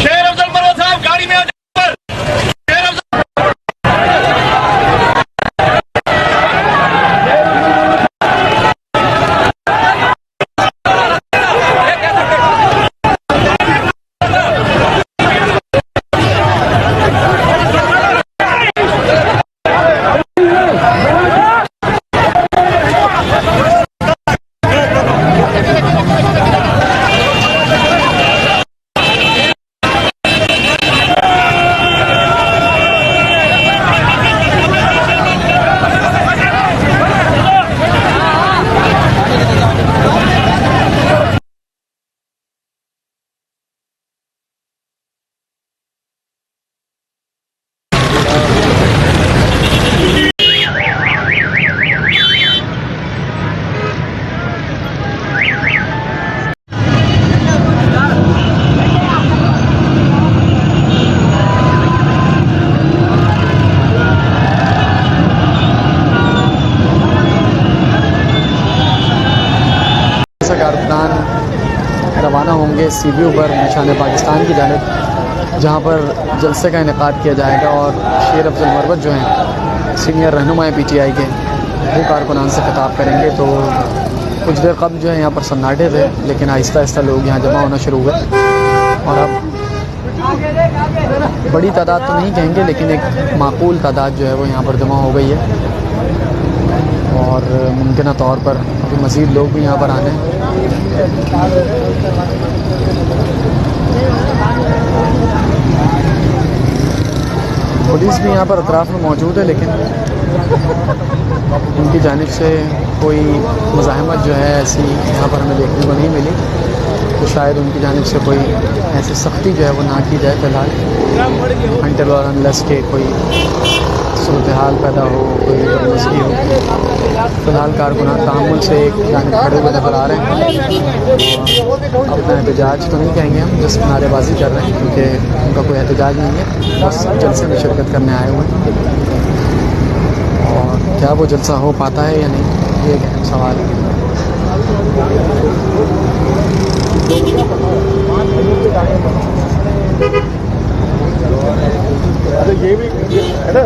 शेर अफजल मरवत साहब गाड़ी में कारकुनान रवाना होंगे सीबीओ पर निशान पाकिस्तान की जानिब, जहाँ पर जलसे का इनेकाद किया जाएगा और शेर अफजल मरवत जो हैं सीनियर रहनुमा पीटीआई के, वो कारकुनान से खिताब करेंगे। तो कुछ देर कबल जो है यहाँ पर सन्नाटे थे, लेकिन आहिस्ता आहिस्ता लोग यहाँ जमा होना शुरू हुए और अब बड़ी तादाद तो नहीं कहेंगे, लेकिन एक माकूल तादाद जो है वो यहाँ पर जमा हो गई है और मुमकिन तौर पर अभी मज़ीद लोग भी यहाँ पर आने हैं। पुलिस भी यहाँ पर अतराफ़ में मौजूद है, लेकिन उनकी जानिब से कोई मुज़ाहमत जो है ऐसी यहाँ पर हमें देखने को नहीं मिली, तो शायद उनकी जानिब से कोई ऐसी सख्ती जो है वो ना की जाए फ़िलहाल, अनटिल और अनलेस के कोई सूरत हाल पैदा हो, कोई बदमज़गी हो। फ़िलहाल कारकुनान तहम्मुल से एक जानिब खड़े हुए नज़र आ रहे हैं। अपना एहतजाज तो नहीं कहेंगे हम, जिस नारेबाजी कर रहे हैं, क्योंकि उनका कोई एहतजाज नहीं है, बस जलसे में शिरकत करने आए हुए हैं। और क्या वो जलसा हो पाता है या नहीं, ये एक अहम सवाल है। ये भी है ना,